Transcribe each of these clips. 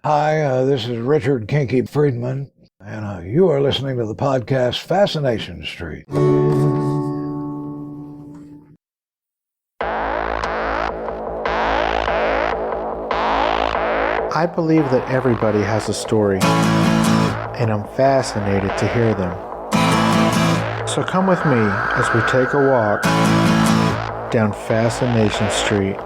Hi, this is Richard Kinky Friedman, and you are listening to the podcast Fascination Street. I believe that everybody has a story, and I'm fascinated to hear them. So come with me as we take a walk down Fascination Street.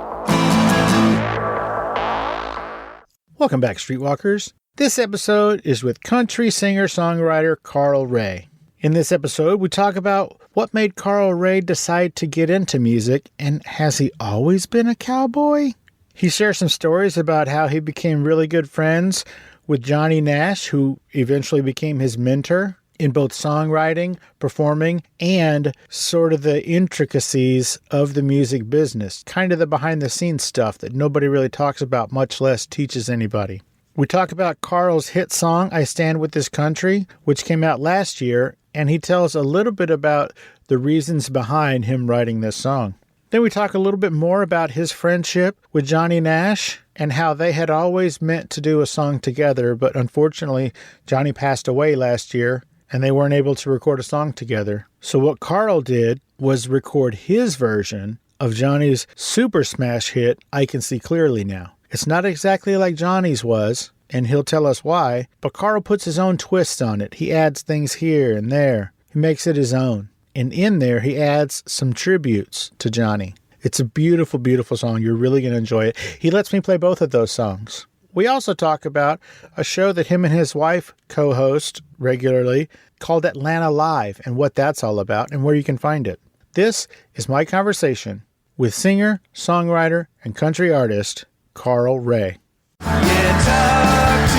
Welcome back, Streetwalkers. This episode is with country singer-songwriter Carl Ray. In this episode, we talk about what made Carl Ray decide to get into music, and has he always been a cowboy? He shares some stories about how he became really good friends with Johnny Nash, who eventually became his mentor in both songwriting, performing, and sort of the intricacies of the music business, kind of the behind-the-scenes stuff that nobody really talks about, much less teaches anybody. We talk about Carl's hit song, I Stand With This Country, which came out last year, and he tells a little bit about the reasons behind him writing this song. Then we talk a little bit more about his friendship with Johnny Nash and how they had always meant to do a song together, but unfortunately, Johnny passed away last year, and they weren't able to record a song together. So what Carl did was record his version of Johnny's super smash hit, I Can See Clearly Now. It's not exactly like Johnny's was, and he'll tell us why, but Carl puts his own twist on it. He adds things here and there. He makes it his own. And in there, he adds some tributes to Johnny. It's a beautiful, beautiful song. You're really going to enjoy it. He lets me play both of those songs. We also talk about a show that him and his wife co-host regularly called Atlanta Live and what that's all about and where you can find it. This is my conversation with singer, songwriter, and country artist Carl Ray. Yeah, talk to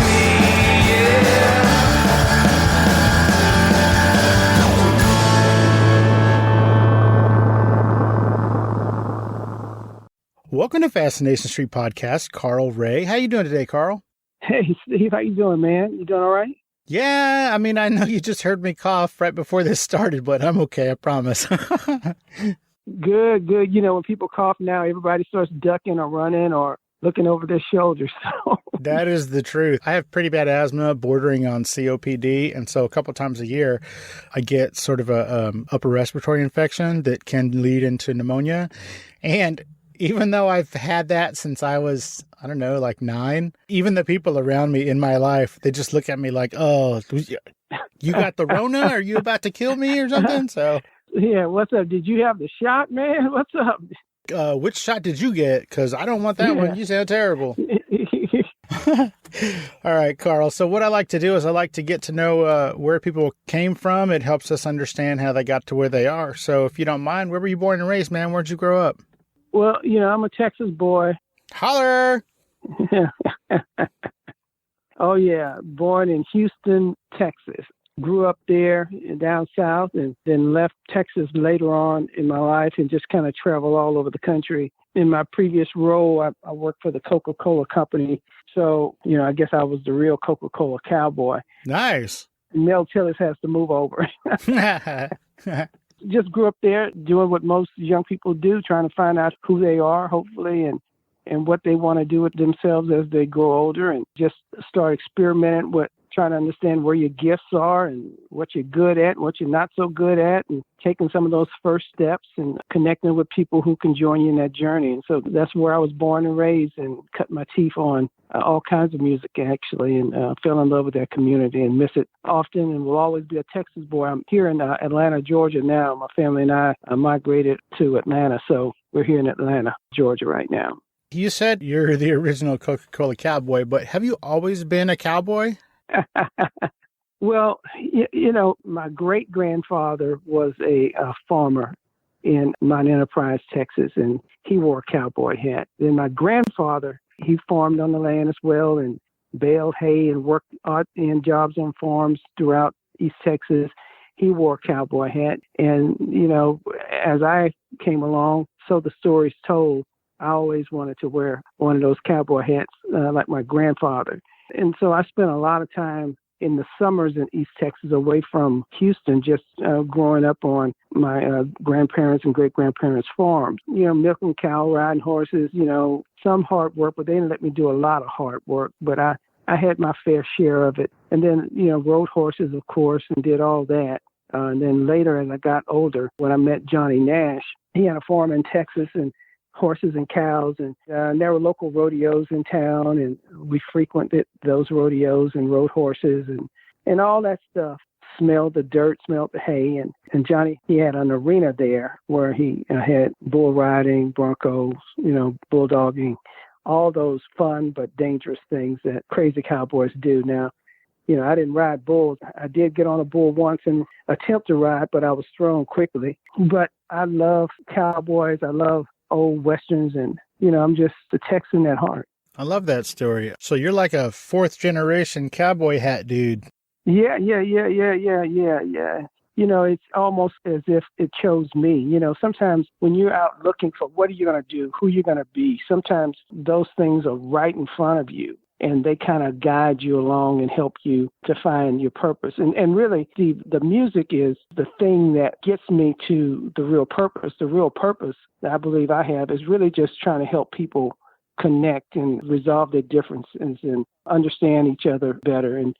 me, yeah. Welcome to Fascination Street Podcast, Carl Ray. How you doing today, Carl? Hey, Steve, how you doing, man? You doing all right? Yeah, I mean, I know you just heard me cough right before this started, but I'm okay, I promise. Good. You know, when people cough now, everybody starts ducking or running or looking over their shoulders. So. That is the truth. I have pretty bad asthma bordering on COPD, and so a couple times a year, I get sort of a upper respiratory infection that can lead into pneumonia. And even though I've had that since I was, I don't know, like 9, even the people around me in my life, they just look at me like, oh, you got the Rona? Are you about to kill me or something? So, yeah, what's up? Did you have the shot, man? What's up? Which shot did you get? Because I don't want that one. You sound terrible. All right, Carl. So what I like to do is I like to get to know where people came from. It helps us understand how they got to where they are. So if you don't mind, where were you born and raised, man? Where'd you grow up? Well, you know, I'm a Texas boy. Holler! Oh, yeah. Born in Houston, Texas. Grew up there down south and then left Texas later on in my life and just kind of traveled all over the country. In my previous role, I worked for the Coca-Cola company. So, you know, I guess I was the real Coca-Cola cowboy. Nice. Mel Tillis has to move over. Just grew up there doing what most young people do, trying to find out who they are, hopefully, and what they want to do with themselves as they grow older, and just start experimenting with trying to understand where your gifts are and what you're good at and what you're not so good at, and taking some of those first steps and connecting with people who can join you in that journey. And so that's where I was born and raised and cut my teeth on all kinds of music, actually, and fell in love with that community and miss it often and will always be a Texas boy. I'm here in Atlanta, Georgia now. My family and I migrated to Atlanta, so we're here in Atlanta, Georgia right now. You said you're the original Coca-Cola cowboy, but have you always been a cowboy? Well, you know, my great-grandfather was a farmer in Mount Enterprise, Texas, and he wore a cowboy hat. Then my grandfather, he farmed on the land as well and baled hay and worked odd-end jobs on farms throughout East Texas. He wore a cowboy hat. And, you know, as I came along, so the story's told, I always wanted to wear one of those cowboy hats like my grandfather. And so I spent a lot of time in the summers in East Texas, away from Houston, just growing up on my grandparents' and great-grandparents' farms. Milking cow, riding horses, some hard work, but they didn't let me do a lot of hard work. But I had my fair share of it. And then, rode horses, of course, and did all that. And then later, as I got older, when I met Johnny Nash, he had a farm in Texas and horses and cows, and there were local rodeos in town, and we frequented those rodeos and rode horses and all that stuff. Smelled the dirt, smelled the hay, and Johnny, he had an arena there where he had bull riding, broncos, bulldogging, all those fun but dangerous things that crazy cowboys do. Now, I didn't ride bulls. I did get on a bull once and attempt to ride, but I was thrown quickly. But I love cowboys. I love old Westerns, and, I'm just a Texan at heart. I love that story. So you're like a fourth generation cowboy hat dude. Yeah. It's almost as if it chose me. Sometimes when you're out looking for what are you going to do, who you're going to be, sometimes those things are right in front of you, and they kind of guide you along and help you to find your purpose. And really, the music is the thing that gets me to the real purpose. The real purpose that I believe I have is really just trying to help people connect and resolve their differences and understand each other better. And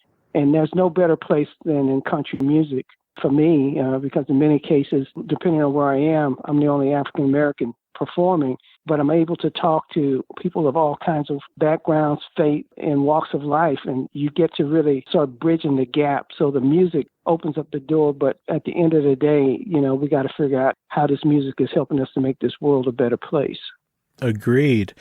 there's no better place than in country music for me, because in many cases, depending on where I am, I'm the only African American performing, but I'm able to talk to people of all kinds of backgrounds, faith, and walks of life, and you get to really start bridging the gap. So the music opens up the door, but at the end of the day, we got to figure out how this music is helping us to make this world a better place. Agreed.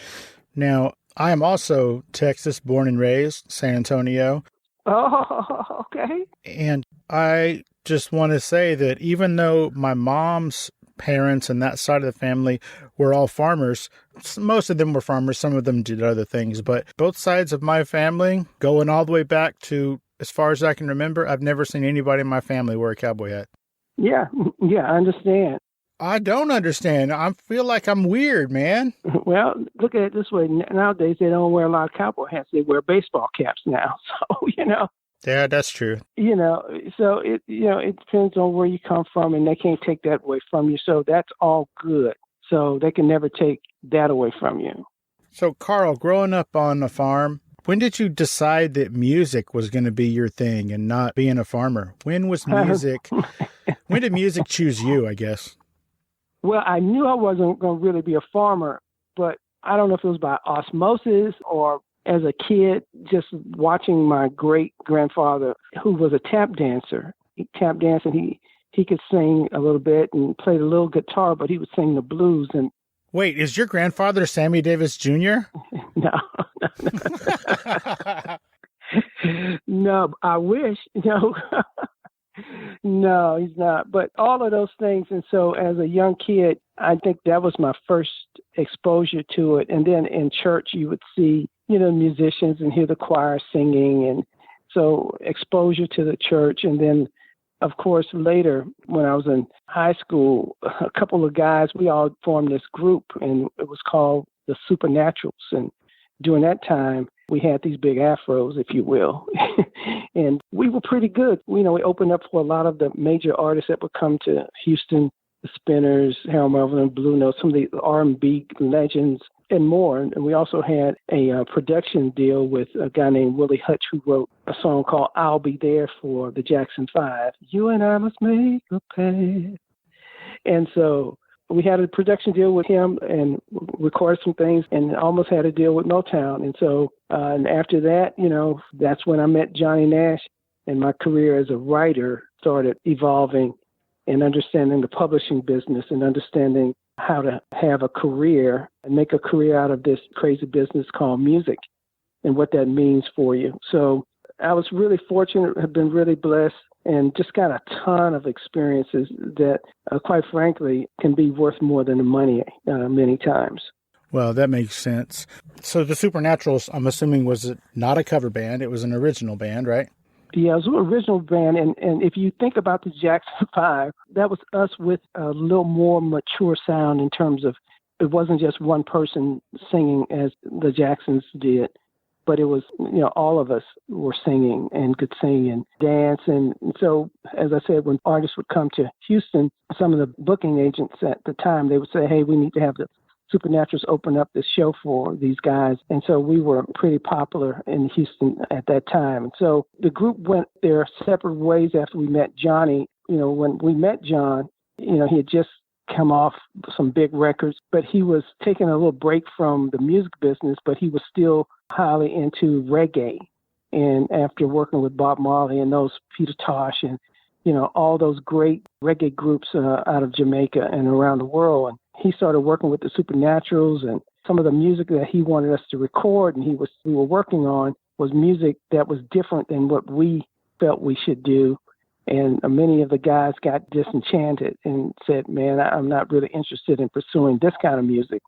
Now, I am also Texas, born and raised, San Antonio. Oh, okay. And I just want to say that even though my mom's parents and that side of the family were all farmers, most of them were farmers, some of them did other things, but both sides of my family, going all the way back to as far as I can remember, I've never seen anybody in my family wear a cowboy hat. Yeah, I understand. I don't understand. I feel like I'm weird, man. Well, look at it this way. Nowadays, they don't wear a lot of cowboy hats. They wear baseball caps now. So, Yeah, that's true. So it depends on where you come from, and they can't take that away from you. So that's all good. So they can never take that away from you. So, Carl, growing up on a farm, when did you decide that music was going to be your thing and not being a farmer? When did music choose you, I guess? Well, I knew I wasn't going to really be a farmer, but I don't know if it was by osmosis or as a kid, just watching my great-grandfather, who was a tap dancer. He tap danced, and he could sing a little bit and played a little guitar, but he would sing the blues. And wait, is your grandfather Sammy Davis Jr.? No. No, I wish. No. No, he's not. But all of those things. And so as a young kid, I think that was my first exposure to it. And then in church, you would see, musicians and hear the choir singing. And so exposure to the church. And then, of course, later when I was in high school, a couple of guys, we all formed this group, and it was called the Supernaturals. And during that time, we had these big afros, if you will, and we were pretty good. We opened up for a lot of the major artists that would come to Houston, the Spinners, Harold Melvin and Blue Note, some of the R&B legends and more. And we also had a production deal with a guy named Willie Hutch, who wrote a song called I'll Be There for the Jackson 5. You and I must make a pact. And so we had a production deal with him and recorded some things, and almost had a deal with Motown. And so, and after that, that's when I met Johnny Nash, and my career as a writer started evolving and understanding the publishing business and understanding how to have a career and make a career out of this crazy business called music and what that means for you. So I was really fortunate, have been really blessed, and just got a ton of experiences that, quite frankly, can be worth more than the money many times. Well, that makes sense. So the Supernaturals, I'm assuming, was not a cover band. It was an original band, right? Yeah, it was an original band. And if you think about the Jackson 5, that was us with a little more mature sound in terms of it wasn't just one person singing as the Jacksons did. but it was, all of us were singing and could sing and dance. And so, as I said, when artists would come to Houston, some of the booking agents at the time, they would say, hey, we need to have the Supernaturals open up this show for these guys. And so we were pretty popular in Houston at that time. And so the group went their separate ways after we met Johnny. When we met John, he had just come off some big records, but he was taking a little break from the music business, but he was still highly into reggae. And after working with Bob Marley and those Peter Tosh and, all those great reggae groups out of Jamaica and around the world, and he started working with the Supernaturals, and some of the music that he wanted us to record and we were working on was music that was different than what we felt we should do. And many of the guys got disenchanted and said, man, I'm not really interested in pursuing this kind of music.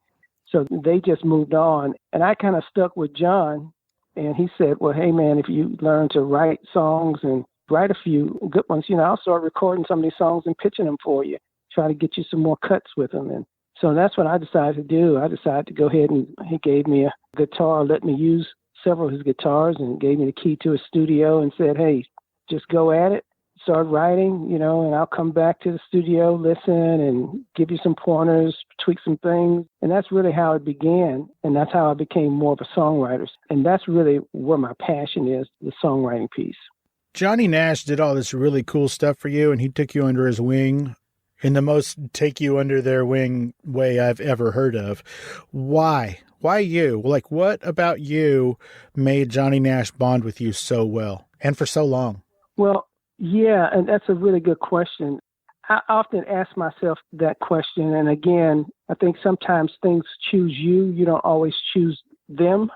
So they just moved on. And I kind of stuck with John. And he said, well, hey, man, if you learn to write songs and write a few good ones, I'll start recording some of these songs and pitching them for you, try to get you some more cuts with them. And so that's what I decided to do. I decided to go ahead, and he gave me a guitar, let me use several of his guitars, and gave me the key to his studio and said, hey, just go at it. Start writing, and I'll come back to the studio, listen, and give you some pointers, tweak some things. And that's really how it began. And that's how I became more of a songwriter. And that's really where my passion is, the songwriting piece. Johnny Nash did all this really cool stuff for you, and he took you under his wing in the most take you under their wing way I've ever heard of. Why? Why you? Like, what about you made Johnny Nash bond with you so well and for so long? Well, yeah, and that's a really good question. I often ask myself that question. And again, I think sometimes things choose you. You don't always choose them.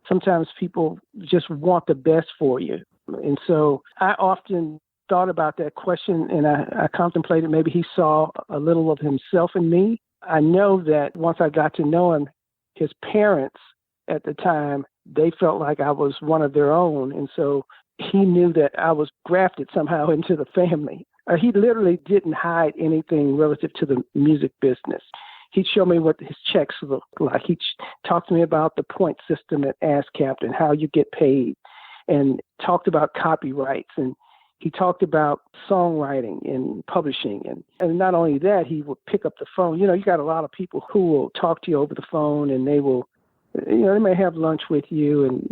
Sometimes people just want the best for you. And so I often thought about that question, and I contemplated maybe he saw a little of himself in me. I know that once I got to know him, his parents at the time, they felt like I was one of their own. And so he knew that I was grafted somehow into the family. He literally didn't hide anything relative to the music business. He'd show me what his checks looked like. He'd talk to me about the point system at ASCAP and how you get paid, and talked about copyrights. And he talked about songwriting and publishing. And not only that, he would pick up the phone. You got a lot of people who will talk to you over the phone, and they will, they may have lunch with you and,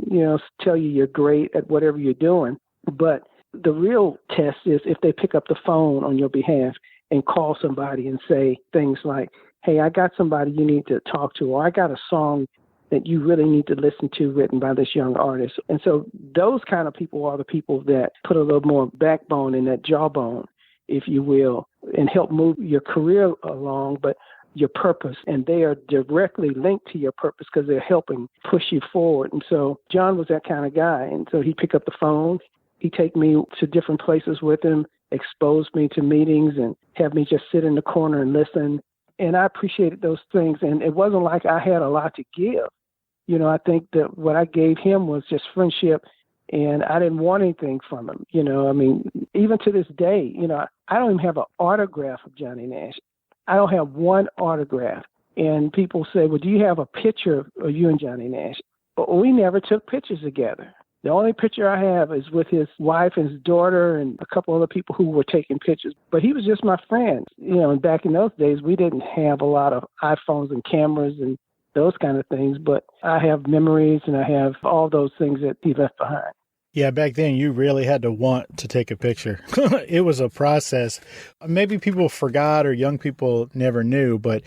tell you you're great at whatever you're doing. But the real test is if they pick up the phone on your behalf and call somebody and say things like, hey, I got somebody you need to talk to, or I got a song that you really need to listen to written by this young artist. And so those kind of people are the people that put a little more backbone in that jawbone, if you will, and help move your career along, but your purpose. And they are directly linked to your purpose because they're helping push you forward. And so John was that kind of guy. And so he'd pick up the phone, he'd take me to different places with him, expose me to meetings, and have me just sit in the corner and listen. And I appreciated those things. And it wasn't like I had a lot to give. I think that what I gave him was just friendship, and I didn't want anything from him. Even to this day, I don't even have an autograph of Johnny Nash. I don't have one autograph. And people say, well, do you have a picture of you and Johnny Nash? But we never took pictures together. The only picture I have is with his wife and his daughter and a couple other people who were taking pictures. But he was just my friend. And back in those days, we didn't have a lot of iPhones and cameras and those kind of things. But I have memories, and I have all those things that he left behind. Yeah, back then you really had to want to take a picture. It was a process. Maybe people forgot or young people never knew, but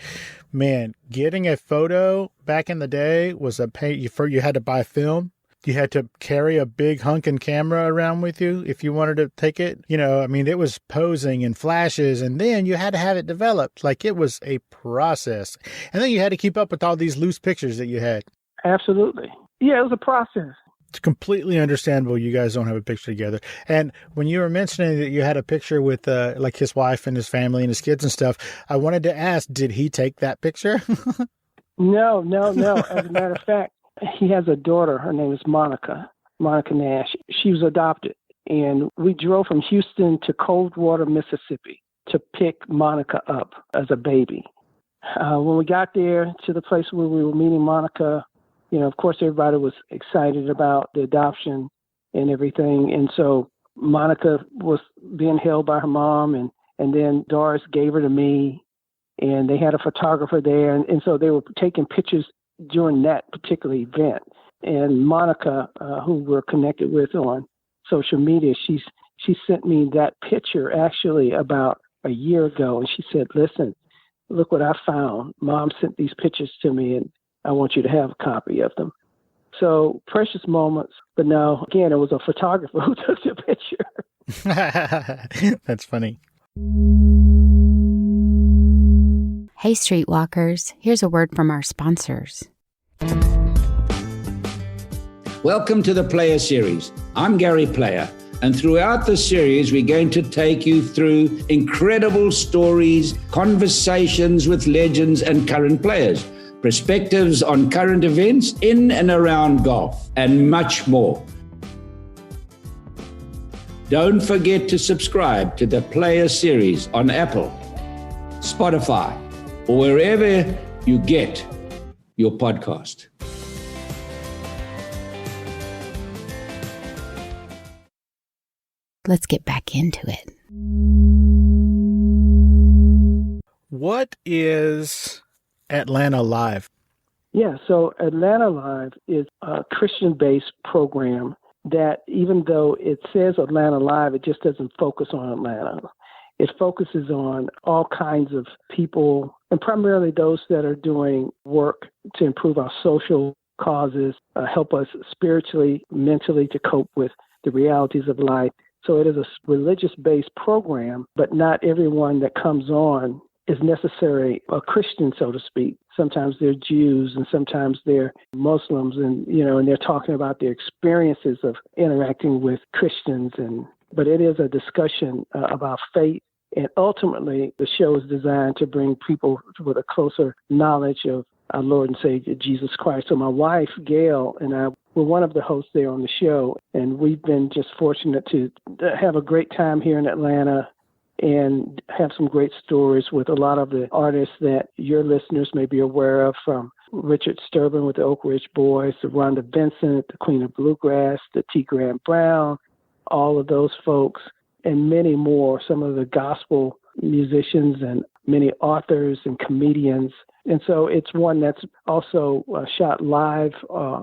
man, getting a photo back in the day was a pain. You had to buy film. You had to carry a big hunkin' camera around with you if you wanted to take it. It was posing and flashes, and then you had to have it developed. Like, it was a process. And then you had to keep up with all these loose pictures that you had. Absolutely. Yeah, it was a process. It's completely understandable you guys don't have a picture together. And when you were mentioning that you had a picture with like his wife and his family and his kids and stuff, I wanted to ask, did he take that picture? No. As a matter of fact, he has a daughter. Her name is Monica Nash. She was adopted. And we drove from Houston to Coldwater, Mississippi to pick Monica up as a baby. When we got there to the place where we were meeting Monica, of course, everybody was excited about the adoption and everything. And so Monica was being held by her mom, and then Doris gave her to me, and they had a photographer there. And so they were taking pictures during that particular event. And Monica, who we're connected with on social media, she sent me that picture actually about a year ago. And she said, listen, look what I found. Mom sent these pictures to me, and I want you to have a copy of them. So precious moments. But no, again, it was a photographer who took the picture. That's funny. Hey, Streetwalkers, here's a word from our sponsors. Welcome to the Player Series. I'm Gary Player, and throughout the series, we're going to take you through incredible stories, conversations with legends and current players, perspectives on current events in and around golf, and much more. Don't forget to subscribe to the Player Series on Apple, Spotify, or wherever you get your podcast. Let's get back into it. What is Atlanta Live? Yeah, so Atlanta Live is a Christian-based program that, even though it says Atlanta Live, it just doesn't focus on Atlanta. It focuses on all kinds of people, and primarily those that are doing work to improve our social causes, help us spiritually, mentally to cope with the realities of life. So it is a religious-based program, but not everyone that comes on is necessarily a Christian, so to speak. Sometimes they're Jews, and sometimes they're Muslims, and and they're talking about their experiences of interacting with Christians. But it is a discussion about faith, and ultimately the show is designed to bring people with a closer knowledge of our Lord and Savior Jesus Christ. So my wife, Gail, and I were one of the hosts there on the show, and we've been just fortunate to have a great time here in Atlanta and have some great stories with a lot of the artists that your listeners may be aware of, from Richard Sturban with the Oak Ridge Boys, to Rhonda Vincent, the Queen of Bluegrass, the T. Graham Brown, all of those folks, and many more, some of the gospel musicians and many authors and comedians. And so it's one that's also shot live.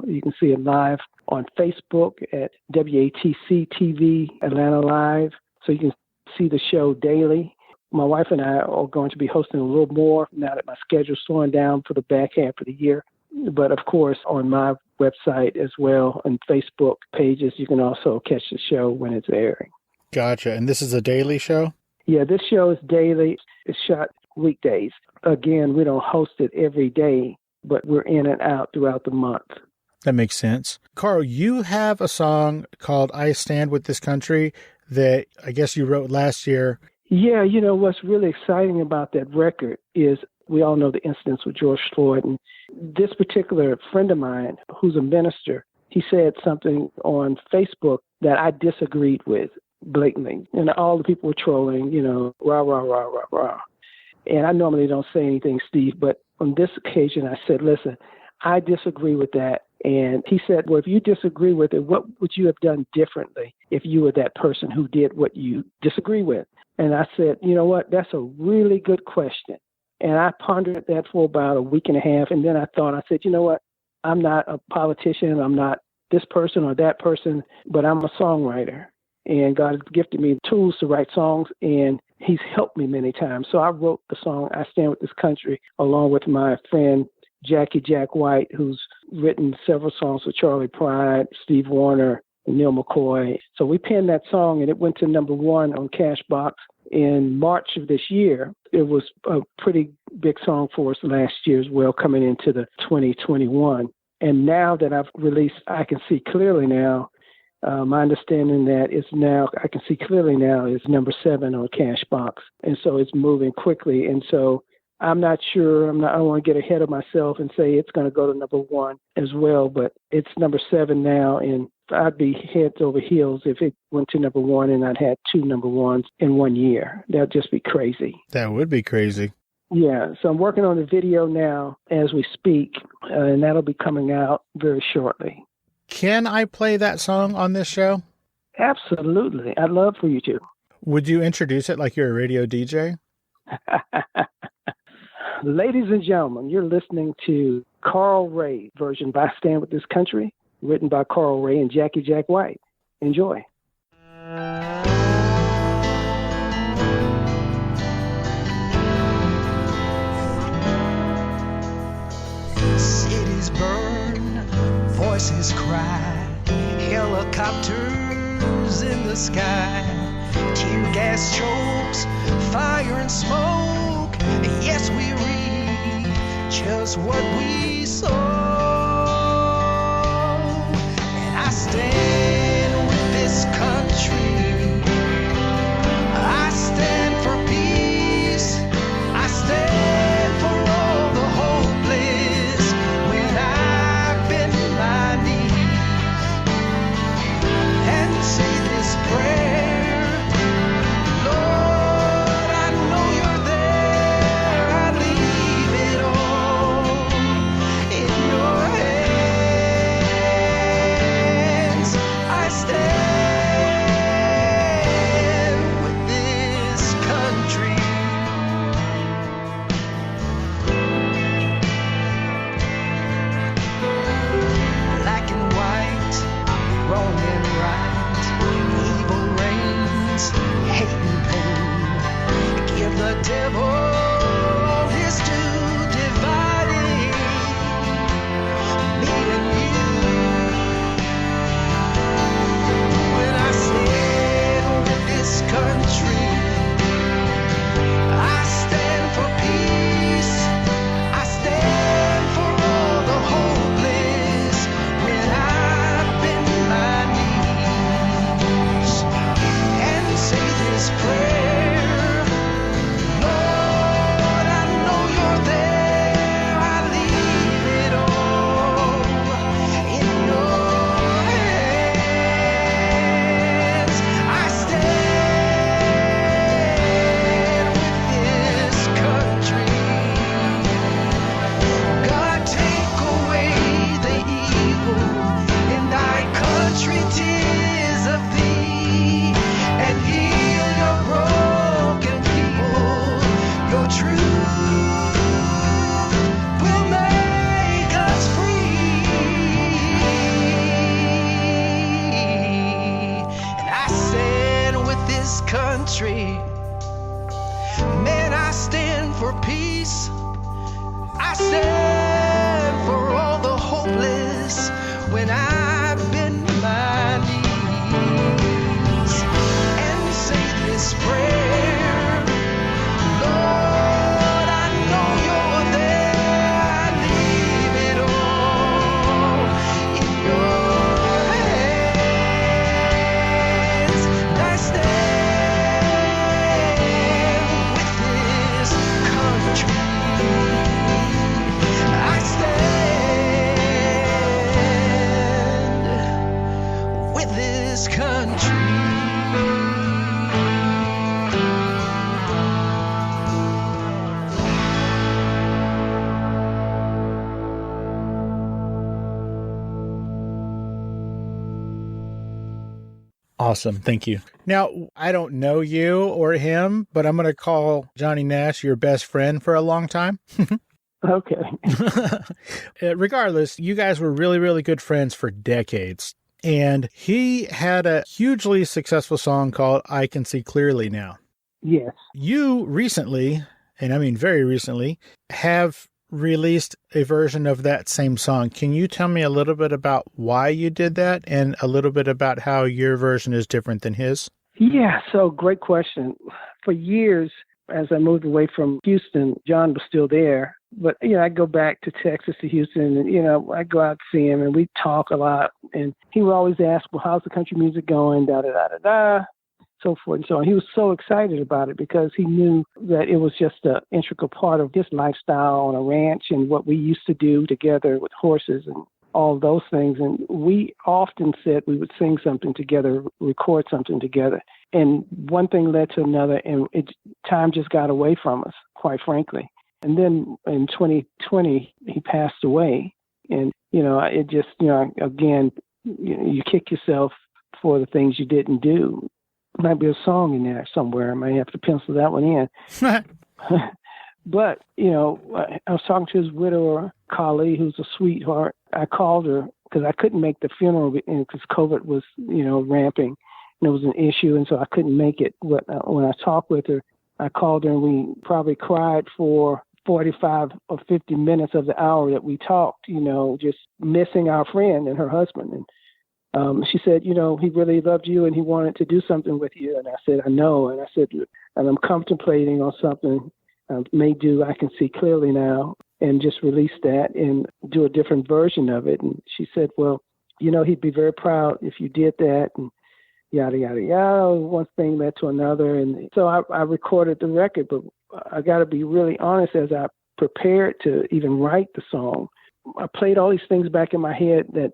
You can see it live on Facebook at WATC TV, Atlanta Live. So you can see the show daily. My wife and I are going to be hosting a little more now that my schedule's slowing down for the back half of the year. But of course, on my website as well and Facebook pages, you can also catch the show when it's airing. Gotcha. And this is a daily show? Yeah, this show is daily. It's shot weekdays. Again, we don't host it every day, but we're in and out throughout the month. That makes sense. Carl, you have a song called I Stand With This Country that I guess you wrote last year. Yeah, what's really exciting about that record is we all know the incidents with George Floyd. And this particular friend of mine, who's a minister, he said something on Facebook that I disagreed with blatantly. And all the people were trolling, rah, rah, rah, rah, rah. And I normally don't say anything, Steve, but on this occasion I said, listen, I disagree with that. And he said, well, if you disagree with it, what would you have done differently if you were that person who did what you disagree with? And I said, you know what, that's a really good question. And I pondered that for about a week and a half. And then I said, you know what, I'm not a politician. I'm not this person or that person, but I'm a songwriter. And God has gifted me tools to write songs, and he's helped me many times. So I wrote the song, I Stand With This Country, along with my friend, Jackie Jack White, who's written several songs for Charlie Pride, Steve Wariner, and Neil McCoy. So we penned that song, and it went to number 1 on Cashbox in March of this year. It was a pretty big song for us last year as well, coming into the 2021. And now that I've released I Can See Clearly Now, my understanding that it's now, I Can See Clearly Now is number 7 on Cashbox. And so it's moving quickly. And so I'm not sure, I don't want to get ahead of myself and say it's going to go to number 1 as well, but it's number 7 now. And I'd be heads over heels if it went to number 1 and I'd had 2 number 1s in 1 year. That'd just be crazy. That would be crazy. Yeah, so I'm working on the video now as we speak, and that'll be coming out very shortly. Can I play that song on this show? Absolutely. I'd love for you to. Would you introduce it like you're a radio DJ? Ladies and gentlemen, you're listening to Carl Ray version by Stand With This Country, written by Carl Ray and Jackie Jack White. Enjoy. Cities burn, voices cry, helicopters in the sky, tear gas chokes, fire and smoke. Yes, we reap just what we sow. And I stand with this country. I stand for peace. I stand for all the hopeless when I bend my knees and say this prayer. Lord, I know you're there. I leave it all in your hands. I stand with this country. Black and white, wrong and right, evil reigns, hate and pain. Give the devil all his due, dividing me and you. When I stand with this country, I stand for peace. I stand for all the hopeless when I bend my knees and say this prayer. Lord, I know you're there. I leave it all in your hands. I stand with this country. God, take away the evil in thy country, 'tis of thee, and heal your broken people. Your truth will make us free. And I stand with this country. Man, I stand for peace. I stand for all the hopeless when I bend my knees and say this prayer. Lord, I know you're there. I leave it all in your hands. And I stand with this country. I stand with this country. Awesome. Thank you. Now, I don't know you or him, but I'm going to call Johnny Nash your best friend for a long time. Okay. Regardless, you guys were really, really good friends for decades. And he had a hugely successful song called I Can See Clearly Now. Yes. You recently, and I mean very recently, have released a version of that same song. Can you tell me a little bit about why you did that and a little bit about how your version is different than his? Yeah, so great question. For years, as I moved away from Houston, John was still there. But, I'd go back to Texas, to Houston, and, I'd go out to see him, and we'd talk a lot. And he would always ask, well, how's the country music going, da-da-da-da-da, so forth and so on. He was so excited about it because he knew that it was just an integral part of his lifestyle on a ranch and what we used to do together with horses and all those things. And we often said we would sing something together, record something together. And one thing led to another, and time just got away from us, quite frankly. And then in 2020, he passed away. And, it just, again, you kick yourself for the things you didn't do. Might be a song in there somewhere. I might have to pencil that one in. But, I was talking to his widower, Kali, who's a sweetheart. I called her because I couldn't make the funeral because COVID was, ramping. And it was an issue, and so I couldn't make it. But when I talked with her, I called her, and we probably cried for 45 or 50 minutes of the hour that we talked, just missing our friend and her husband. And she said, he really loved you and he wanted to do something with you. And I said, I know. And I said, and I'm contemplating on something I can see clearly now, and just release that and do a different version of it. And she said, well, he'd be very proud if you did that. And yada, yada, yada. One thing led to another. And so I recorded the record, but I got to be really honest, as I prepared to even write the song, I played all these things back in my head that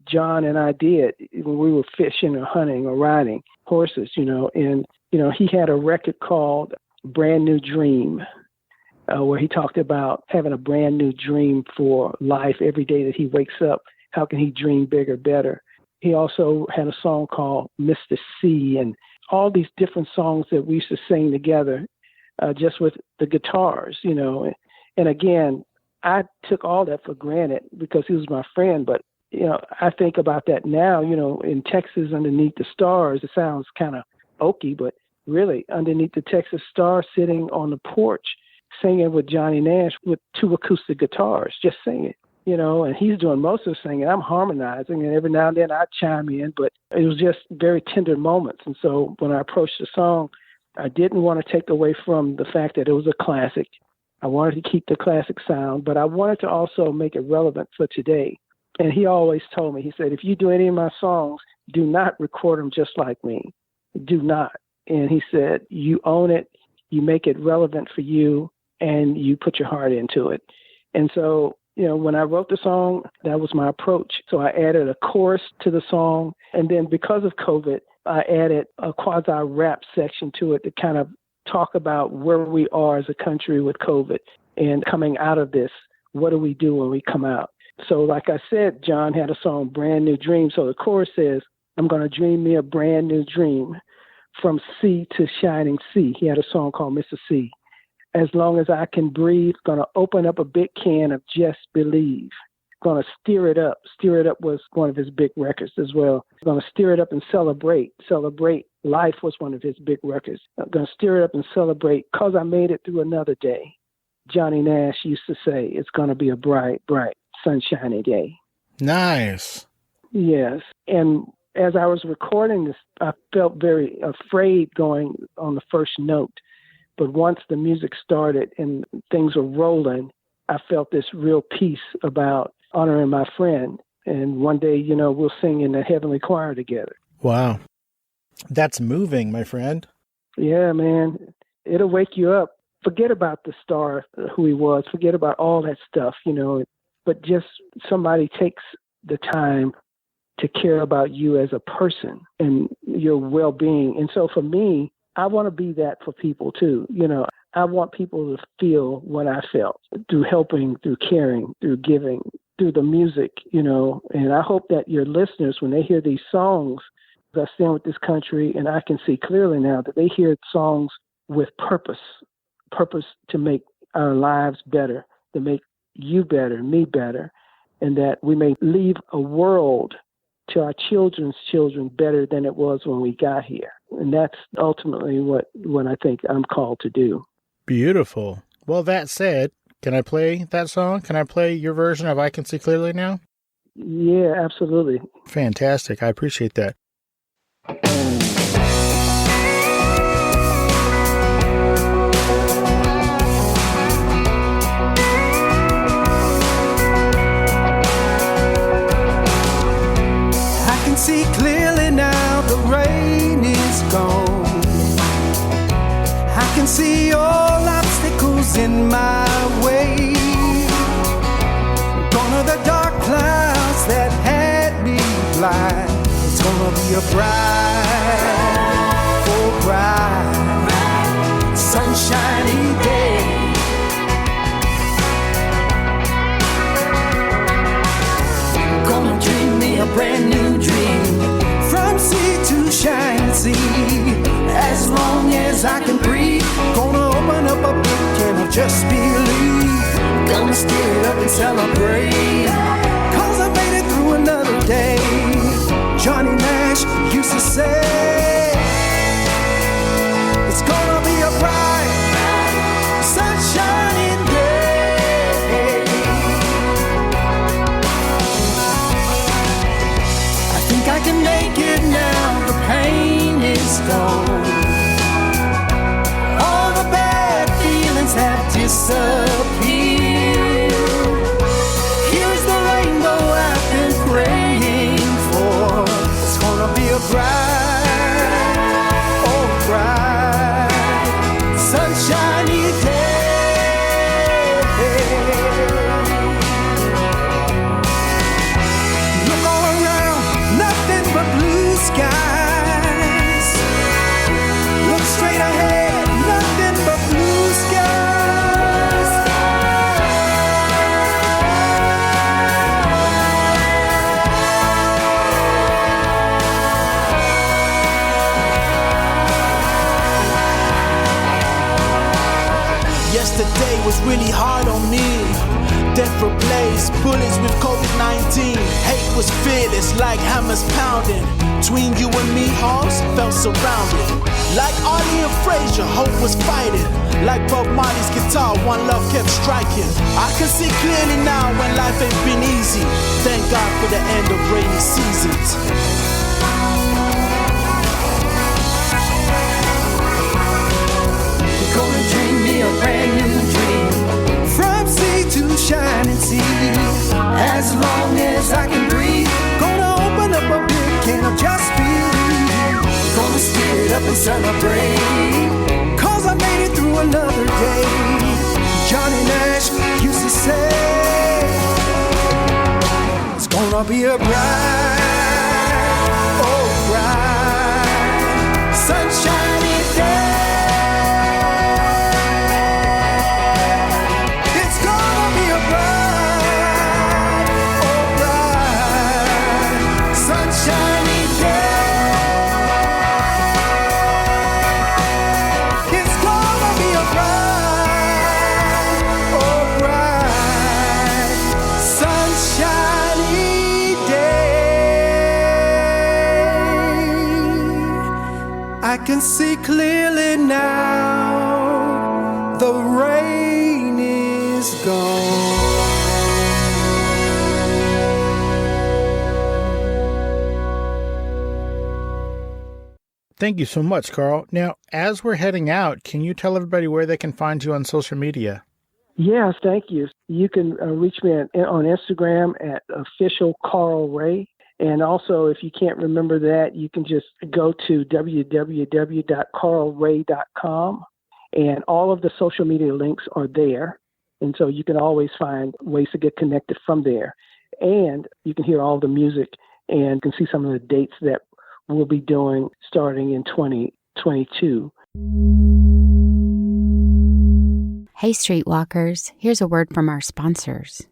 John and I did when we were fishing or hunting or riding horses, and, he had a record called Brand New Dream, where he talked about having a brand new dream for life every day that he wakes up. How can he dream bigger, better? He also had a song called Mr. C, and all these different songs that we used to sing together, just with the guitars, And again, I took all that for granted because he was my friend. But, I think about that now, in Texas underneath the stars. It sounds kind of oaky, but really underneath the Texas stars, sitting on the porch, singing with Johnny Nash with 2 acoustic guitars, just singing. And he's doing most of the singing. I'm harmonizing, and every now and then I chime in, but it was just very tender moments. And so when I approached the song, I didn't want to take away from the fact that it was a classic. I wanted to keep the classic sound, but I wanted to also make it relevant for today. And he always told me, he said, if you do any of my songs, do not record them just like me. Do not. And he said, you own it, you make it relevant for you, and you put your heart into it. And so, when I wrote the song, that was my approach. So I added a chorus to the song. And then because of COVID, I added a quasi-rap section to it to kind of talk about where we are as a country with COVID and coming out of this. What do we do when we come out? So like I said, John had a song, Brand New Dream. So the chorus says, I'm going to dream me a brand new dream from sea to shining sea. He had a song called Mr. C. As long as I can breathe, going to open up a big can of just believe. Going to steer it up. Steer It Up was one of his big records as well. Going to steer it up and celebrate. Celebrate Life was one of his big records. Going to steer it up and celebrate because I made it through another day. Johnny Nash used to say, it's going to be a bright, bright, sunshiny day. Nice. Yes. And as I was recording this, I felt very afraid going on the first note. But once the music started and things were rolling, I felt this real peace about honoring my friend. And one day, we'll sing in the heavenly choir together. Wow. That's moving, my friend. Yeah, man. It'll wake you up. Forget about the star, who he was. Forget about all that stuff, But just somebody takes the time to care about you as a person and your well-being. And so for me, I want to be that for people too. I want people to feel what I felt through helping, through caring, through giving, through the music, and I hope that your listeners, when they hear these songs, I stand with this country and I can see clearly now that they hear songs with purpose to make our lives better, to make you better, me better, and that we may leave a world to our children's children better than it was when we got here. And that's ultimately what I think I'm called to do. Beautiful. Well, that said, can I play that song? Can I play your version of I Can See Clearly Now? Yeah, absolutely. Fantastic. I appreciate that. I can see clearly now the rain is gone. I can see all obstacles in my way. Gone are the dark clouds that had me blind. It's gonna be a bright, sunshiny day. celebrate, 'cause I made it through another day. Johnny Nash used to say, it's gonna be a bright, sunshiny day. I think I can make it now, the pain is gone. All the bad feelings have disappeared. Here's the rainbow I've been praying for. It's gonna be a bright, oh bright, sunshiny day. Look all around, nothing but blue skies. Look straight ahead, nothing but blue skies. Yesterday was really hard on me. Death replaced bullets with COVID-19. Hate was fearless like hammers pounding. Between you and me, halls felt surrounded. Like Artie and Frazier, hope was fighting. Like Bob Marley's guitar, one love kept striking. I can see clearly now when life ain't been easy. Thank God for the end of rainy seasons. Gonna dream me a brand new dream, from sea to shining sea. As long as I can breathe, gonna open up a big can of just believe. Gonna steer it up and celebrate, 'cause I made it through another day. Johnny Nash used to say, it's gonna be a bright, oh bright, sunshiny day. I can see clearly now, the rain is gone. Thank you so much, Carl. Now, as we're heading out, can you tell everybody where they can find you on social media? Yes, thank you. You can reach me on Instagram at official Carl Ray. And also, if you can't remember that, you can just go to www.carlray.com, and all of the social media links are there. And so you can always find ways to get connected from there. And you can hear all the music and can see some of the dates that we'll be doing starting in 2022. Hey, Streetwalkers, here's a word from our sponsors.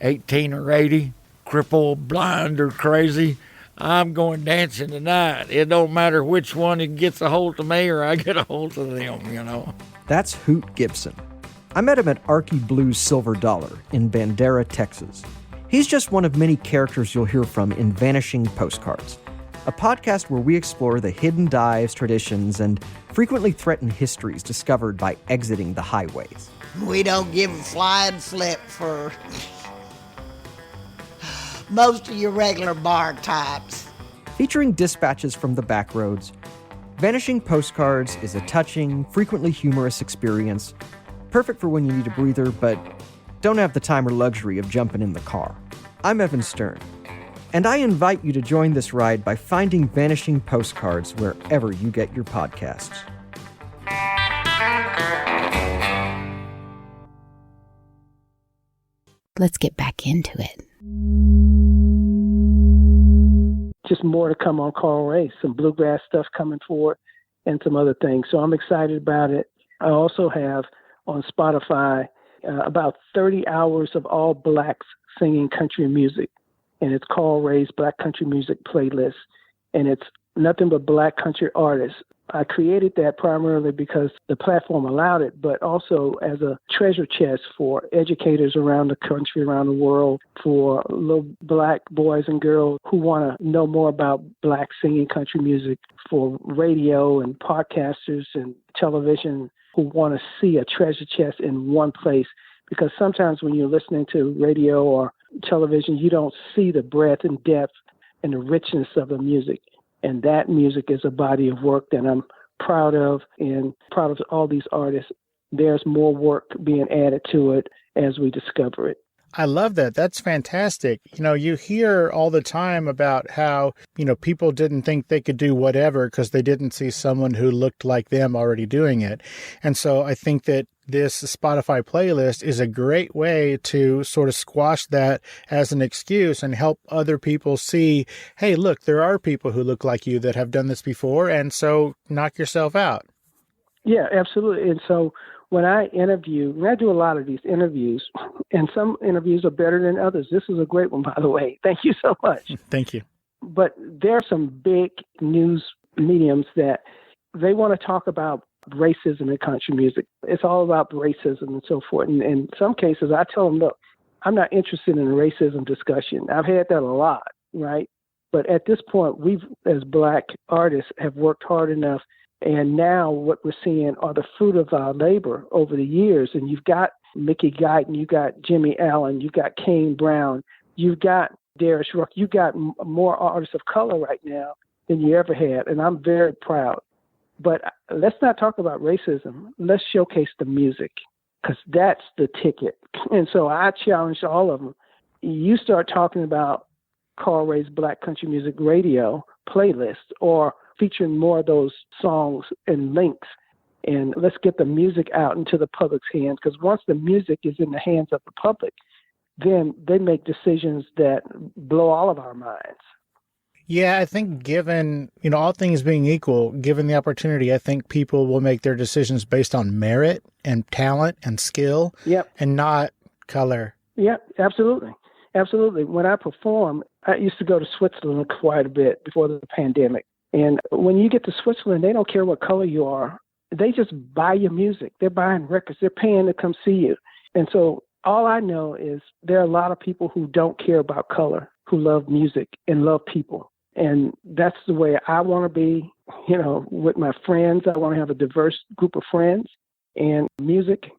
18 or 80, crippled, blind, or crazy, I'm going dancing tonight. It don't matter which one gets a hold of me or I get a hold of them, you know. That's Hoot Gibson. I met him at Arky Blues Silver Dollar in Bandera, Texas. He's just one of many characters you'll hear from in Vanishing Postcards, a podcast where we explore the hidden dives, traditions, and frequently threatened histories discovered by exiting the highways. We don't give a flying flip for most of your regular bar types. Featuring dispatches from the back roads, Vanishing Postcards is a touching, frequently humorous experience, perfect for when you need a breather but don't have the time or luxury of jumping in the car. I'm Evan Stern, and I invite you to join this ride by finding Vanishing Postcards wherever you get your podcasts. Let's get back into it. Just more to come on Carl Ray, some bluegrass stuff coming forward and some other things. So I'm excited about it. I also have on Spotify about 30 hours of all blacks singing country music. And it's Carl Ray's Black Country Music Playlist. And it's nothing but black country artists. I created that primarily because the platform allowed it, but also as a treasure chest for educators around the country, around the world, for little black boys and girls who want to know more about black singing country music, for radio and podcasters and television who want to see a treasure chest in one place. Because sometimes when you're listening to radio or television, you don't see the breadth and depth and the richness of the music. And that music is a body of work that I'm proud of, and proud of all these artists. There's more work being added to it as we discover it. I love that. That's fantastic. You hear all the time about how, people didn't think they could do whatever because they didn't see someone who looked like them already doing it. And so I think that this Spotify playlist is a great way to sort of squash that as an excuse and help other people see, hey, look, there are people who look like you that have done this before. And so knock yourself out. Yeah, absolutely. And so when I do a lot of these interviews, and some interviews are better than others. This is a great one, by the way. Thank you so much. Thank you. But there are some big news mediums that they want to talk about racism in country music. It's all about racism and so forth. And in some cases, I tell them, look, I'm not interested in a racism discussion. I've had that a lot, right? But at this point, we've, as black artists, have worked hard enough. And now what we're seeing are the fruit of our labor over the years. And you've got Mickey Guyton, you've got Jimmy Allen, you've got Kane Brown, you've got Darius Ruck, you've got more artists of color right now than you ever had. And I'm very proud. But let's not talk about racism. Let's showcase the music, because that's the ticket. And so I challenge all of them. You start talking about Carl Ray's Black Country Music Radio playlist, or featuring more of those songs and links. And let's get the music out into the public's hands, because once the music is in the hands of the public, then they make decisions that blow all of our minds. Yeah, I think given, all things being equal, given the opportunity, I think people will make their decisions based on merit and talent and skill. Yep. And not color. Yeah, absolutely. Absolutely. When I perform, I used to go to Switzerland quite a bit before the pandemic. And when you get to Switzerland, they don't care what color you are. They just buy your music. They're buying records. They're paying to come see you. And so all I know is there are a lot of people who don't care about color, who love music and love people. And that's the way I want to be, with my friends. I want to have a diverse group of friends and music,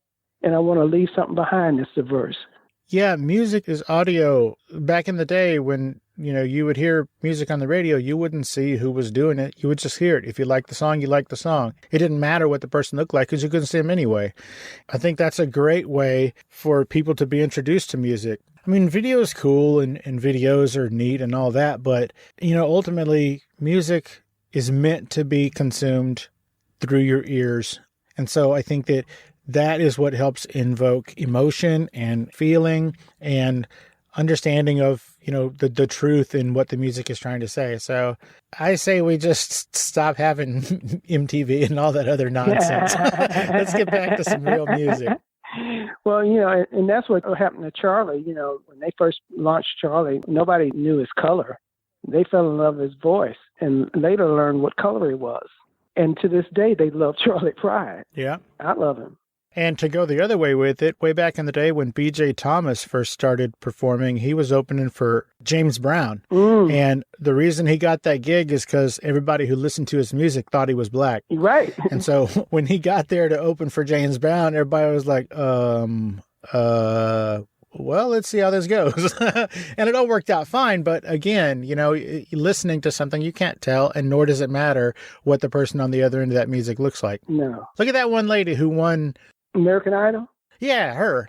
and I want to leave something behind that's diverse. Yeah, music is audio. Back in the day when, you would hear music on the radio, you wouldn't see who was doing it. You would just hear it. If you liked the song, you liked the song. It didn't matter what the person looked like because you couldn't see them anyway. I think that's a great way for people to be introduced to music. I mean, video is cool and videos are neat and all that, but, ultimately music is meant to be consumed through your ears. And so I think that is what helps invoke emotion and feeling and understanding of, the truth in what the music is trying to say. So I say we just stop having MTV and all that other nonsense. Let's get back to some real music. Well, and that's what happened to Charlie. When they first launched Charlie, nobody knew his color. They fell in love with his voice and later learned what color he was. And to this day, they love Charlie Pride. Yeah. I love him. And to go the other way with it, way back in the day when B.J. Thomas first started performing, he was opening for James Brown. And the reason he got that gig is because everybody who listened to his music thought he was black. Right. And so when he got there to open for James Brown, everybody was like, well, let's see how this goes. And it all worked out fine. But again, listening to something, you can't tell, and nor does it matter what the person on the other end of that music looks like. No. Look at that one lady who won American Idol? Yeah, her.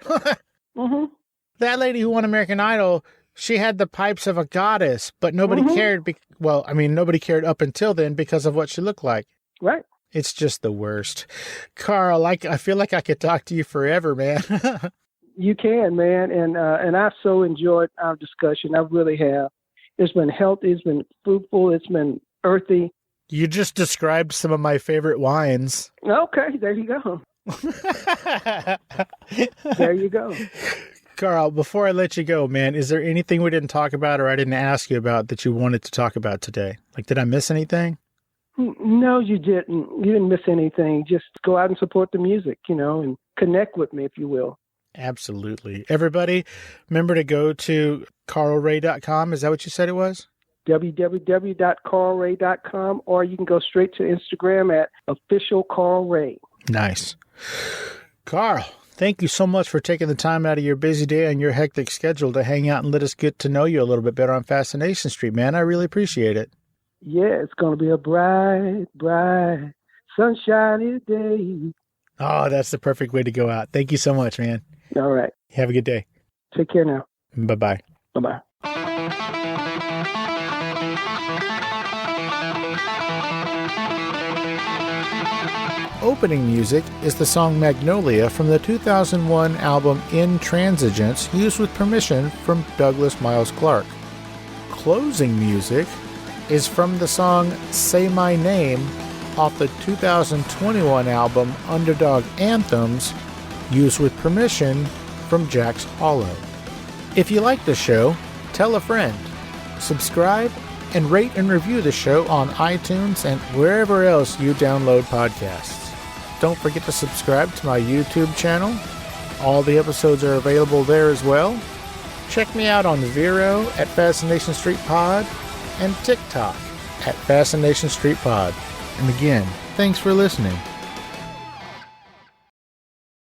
Mm-hmm. That lady who won American Idol, she had the pipes of a goddess, but nobody cared. Nobody cared up until then because of what she looked like. Right. It's just the worst. Carl, I feel like I could talk to you forever, man. You can, man. And I've so enjoyed our discussion. I really have. It's been healthy. It's been fruitful. It's been earthy. You just described some of my favorite wines. Okay, there you go. There you go. Carl, before I let you go, man, is there anything we didn't talk about or I didn't ask you about that you wanted to talk about today? Like, did I miss anything? No, you didn't. You didn't miss anything. Just go out and support the music, and connect with me, if you will. Absolutely. Everybody, remember to go to carlray.com. Is that what you said it was? www.carlray.com, or you can go straight to Instagram at officialcarlray. Nice. Carl, thank you so much for taking the time out of your busy day and your hectic schedule to hang out and let us get to know you a little bit better on Fascination Street, man. I really appreciate it. Yeah, it's going to be a bright, bright, sunshiny day. Oh, that's the perfect way to go out. Thank you so much, man. All right. Have a good day. Take care now. Bye-bye. Bye-bye. Opening music is the song Magnolia from the 2001 album Intransigence, used with permission from Douglas Miles Clark. Closing music is from the song Say My Name off the 2021 album Underdog Anthems, used with permission from Jax Hollow. If you like the show, tell a friend. Subscribe and rate and review the show on iTunes and wherever else you download podcasts. Don't forget to subscribe to my YouTube channel. All the episodes are available there as well. Check me out on Vero at Fascination Street Pod and TikTok at Fascination Street Pod. And again, thanks for listening.